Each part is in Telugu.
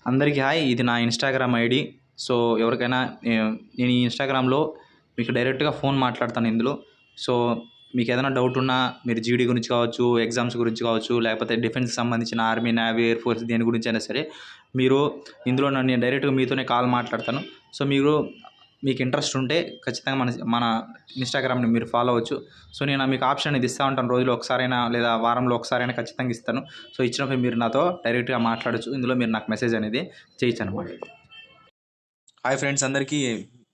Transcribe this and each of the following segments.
అందరికీ హాయ్. ఇది నా ఇన్‌స్టాగ్రామ్ ఐడీ. సో, ఎవరికైనా నేను ఈ ఇన్‌స్టాగ్రామ్‌లో మీకు డైరెక్ట్‌గా ఫోన్ మాట్లాడతాను ఇందులో. సో, మీకేదైనా డౌట్ ఉన్నా మీరు జీడీ గురించి కావచ్చు, ఎగ్జామ్స్ గురించి కావచ్చు, లేకపోతే డిఫెన్స్‌కి సంబంధించిన ఆర్మీ, నేవీ, ఎయిర్ ఫోర్స్ దేని గురించైనా సరే, మీరు ఇందులో నేను డైరెక్ట్‌గా మీతోనే కాల్ మాట్లాడతాను. సో, మీకు ఇంట్రెస్ట్ ఉంటే ఖచ్చితంగా మన మన ఇన్‌స్టాగ్రామ్‌ని మీరు ఫాలో అవ్వచ్చు. సో, నేను మీకు ఆప్షన్ అనేది ఇస్తా ఉంటాను. రోజులో ఒకసారైనా లేదా వారంలో ఒకసారైనా ఖచ్చితంగా ఇస్తాను. సో, ఇచ్చినప్పుడు మీరు నాతో డైరెక్ట్‌గా మాట్లాడొచ్చు. ఇందులో మీరు నాకు మెసేజ్ అనేది చేయొచ్చనమాట. హాయ్ ఫ్రెండ్స్, అందరికీ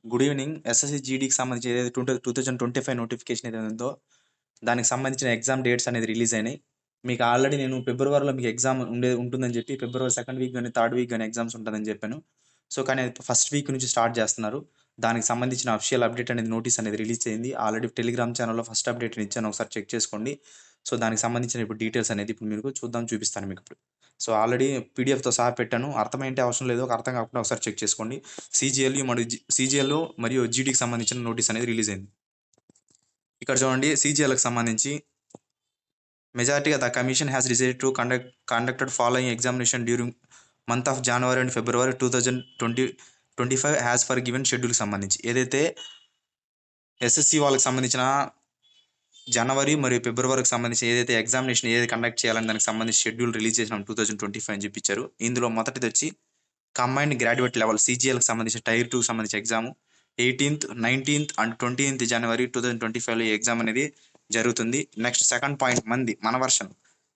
గుడ్ ఈవినింగ్. ఎస్ఎస్‌సి జీడీకి సంబంధించి ఏదైతే 2025 నోటిఫికేషన్ ఏదైతే ఉందో, దానికి సంబంధించిన ఎగ్జామ్ డేట్స్ అనేది రిలీజ్ అయినాయి. మీకు ఆల్రెడీ నేను ఫిబ్రవరిలో మీకు ఎగ్జామ్ ఉంటుందని చెప్పి ఫిబ్రవరి సెకండ్ వీక్ గాని, థర్డ్ వీక్ గాని ఎగ్జామ్స్ ఉంటుందని చెప్పాను. సో, కానీ అది ఫస్ట్ వీక్ నుంచి స్టార్ట్ చేస్తున్నారు. దానికి సంబంధించిన అఫీషియల్ అప్డేట్ అనేది నోటీస్ అనేది రిలీజ్ అయింది. ఆల్రెడీ టెలిగ్రామ్ ఛానెల్‌లో ఫస్ట్ అప్డేట్‌ని ఇచ్చాను. ఒకసారి చెక్ చేసుకోండి. సో, దానికి సంబంధించిన ఇప్పుడు డీటెయిల్స్ అనేది ఇప్పుడు మీకు చూపిస్తాను మీకిప్పుడు. సో, ఆల్రెడీ పీడీఎఫ్‌తో సహా పెట్టాను. అర్థమైంటే అవసరం లేదు. అర్థం కాకపోతే ఒకసారి చెక్ చేసుకోండి. సీజీఎల్ మరియు జీడీకి సంబంధించిన నోటీస్ అనేది రిలీజ్ అయింది. ఇక్కడ చూడండి, సీజీఎల్‌కి సంబంధించి majority the commission has decided to conducted following examination during month of January and February 2025 has for given షెడ్యూల్కి సంబంధించి ఏదైతే ఎస్ఎస్సి వాళ్ళకి సంబంధించిన జనవరి మరియు ఫిబ్రవరికి సంబంధించి ఏదైతే ఎగ్జామినేషన్ ఏదైతే కండక్ట్ చేయాలని దానికి సంబంధించి షెడ్యూల్ రిలీజ్ చేసిన 2025 అని చెప్పించారు. ఇందులో మొదటిది వచ్చి కంబైన్డ్ గ్రాడ్యుయేట్ లెవెల్ సీజీఎల్కి సంబంధించిన టైర్ 2 సంబంధించి exam 18th, 19th and 20th జనవరి 2025లో ఈ ఎగ్జామ్ అనేది జరుగుతుంది. నెక్స్ట్ సెకండ్ పాయింట్ మన వర్షన్.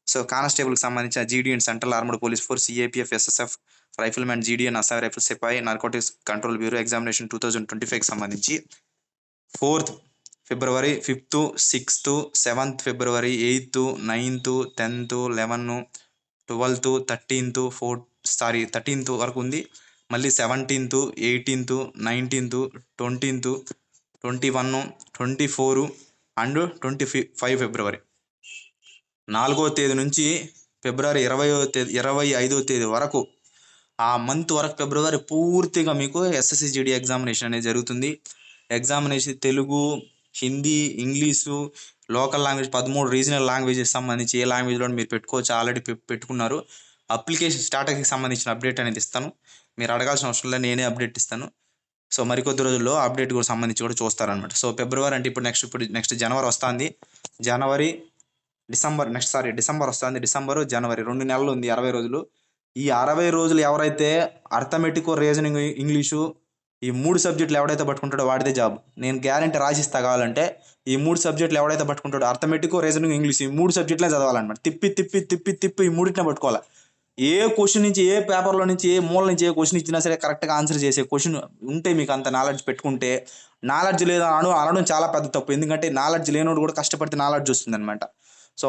సో, కానిస్టేబుల్కి సంబంధించిన GD and central armed police force, CAPF, SSF, riflemen, GD and Assam rifle సిపాయి, నార్కోటిక్స్ కంట్రోల్ బ్యూరో ఎగ్జామినేషన్ 2025కి సంబంధించి 4th ఫిబ్రవరి, 5th, 6th, 7th ఫిబ్రవరి, 8th, 9th, 10th, 11th, 12th, 13th వరకు ఉంది. మళ్ళీ 17th, 18th, 19th, 20th, 21, 24 and 25 ఫిబ్రవరి. 4వ తేదీ నుంచి ఫిబ్రవరి 25వ తేదీ వరకు, ఆ మంత్ వరకు ఫిబ్రవరి పూర్తిగా మీకు ఎస్ఎస్సి జీడీ ఎగ్జామినేషన్ అనేది జరుగుతుంది. Examination Telugu, Hindi, English, local language 13 regional languages సంబంధించి ఏ లాంగ్వేజ్లో మీరు పెట్టుకోవచ్చు. ఆల్రెడీ పెట్టుకున్నారు. అప్లికేషన్ స్టాటస్కి సంబంధించిన అప్డేట్ అనేది ఇస్తాను. మీరు అడగాల్సిన అవసరం లేదు, నేనే అప్డేట్ ఇస్తాను. సో, మరికొద్ది రోజుల్లో అప్డేట్ కూడా సంబంధించి కూడా చూస్తారనమాట. సో, ఫిబ్రవరి అంటే ఇప్పుడు నెక్స్ట్ జనవరి వస్తుంది. డిసెంబర్ వస్తుంది. డిసెంబరు, జనవరి 2 నెలలు ఉంది, 60 రోజులు. ఈ 60 రోజులు ఎవరైతే అర్థమెటిక్, రీజనింగ్, ఇంగ్లీషు ఈ 3 సబ్జెక్టులు ఎవడైతే పట్టుకుంటాడో వాడిదే జాబ్. నేను గ్యారంటీ రాసిస్తా. కావాలంటే ఈ 3 సబ్జెక్టులు ఎవడైతే పట్టుకుంటాడో అర్థమెటిక్, రీజనింగ్, ఇంగ్లీష్ ఈ 3 సబ్జెక్టులే చదవాలన్నమాట. తిప్పి ఈ మూడింటినే పట్టుకోవాలి. ఏ క్వశ్చన్ నుంచి, ఏ పేపర్లో నుంచి, ఏ మూల నుంచి ఏ క్వశ్చన్ ఇచ్చినా సరే కరెక్ట్గా ఆన్సర్ చేసే క్వశ్చన్ ఉంటే మీకు అంత నాలెడ్జ్ పెట్టుకుంటే, నాలెడ్జ్ లేదా అనడం చాలా పెద్ద తప్పు. ఎందుకంటే నాలెడ్జ్ లేనోడు కూడా కష్టపడితే నాలెడ్జ్ వస్తుంది అనమాట. సో,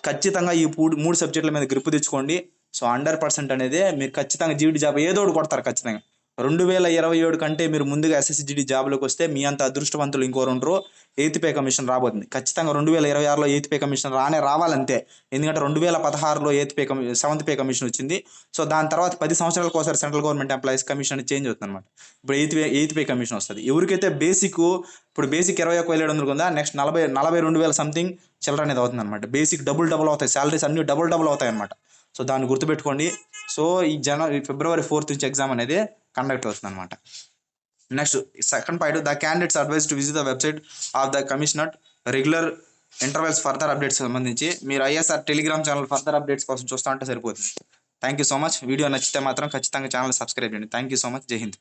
ఖచ్చితంగా ఈ 3 సబ్జెక్టుల మీద గ్రిప్ తెచ్చుకోండి. సో, 100% అనేది మీరు ఖచ్చితంగా జీడీ జాబ్ ఏదో ఒకటి కొడతారు ఖచ్చితంగా. 2027 కంటే మీరు ముందుగా ఎస్ఎస్సి జీడీ జాబ్లోకి వస్తే మీ అంత అదృష్టవంతులు ఇంకోరు ఉండరు. 8th పే కమిషన్ రాబోతుంది. ఖచ్చితంగా 2026లో 8th పే కమిషన్ రావాలంతే. ఎందుకంటే 2016లో 7th పే కమిషన్ వచ్చింది. సో, దాని తర్వాత 10 సంవత్సరాలకు ఒకసారి సెంట్రల్ గవర్నమెంట్ ఎంప్లాయీస్ కమిషన్ అనేది చేంజ్ అవుతుంది అనమాట. ఇప్పుడు 8th పే కమిషన్ వస్తుంది. ఎవరికైతే బేసిక్ 21,700 ఉందా, నెక్స్ట్ 42,000 సంథింగ్ చిల్లర అనేది అవుతుంది అనమాట. బేసిక్ డబుల్ అవుతాయి, శాలరీస్ అన్ని డబుల్ అవుతాయి అనమాట. సో, దాన్ని గుర్తుపెట్టుకోండి. సో, ఈ ఫిబ్రవరి 4th నుంచి ఎగ్జామ్ అనేది కండక్ట్ అవుతుంది అనమాట. Next second point, the candidates advise to visit the website of the commissioner regular intervals further updates సంబంధించి మీరు ISR Telegram channel further updates కోసం చూస్తూ ఉంటే సరిపోతుంది. Thank you so much. Video నచ్చితే మాత్రం ఖచ్చితంగా ఛానల్ సబ్స్క్రైబ్ చేయండి. Thank you so much. Jai Hind.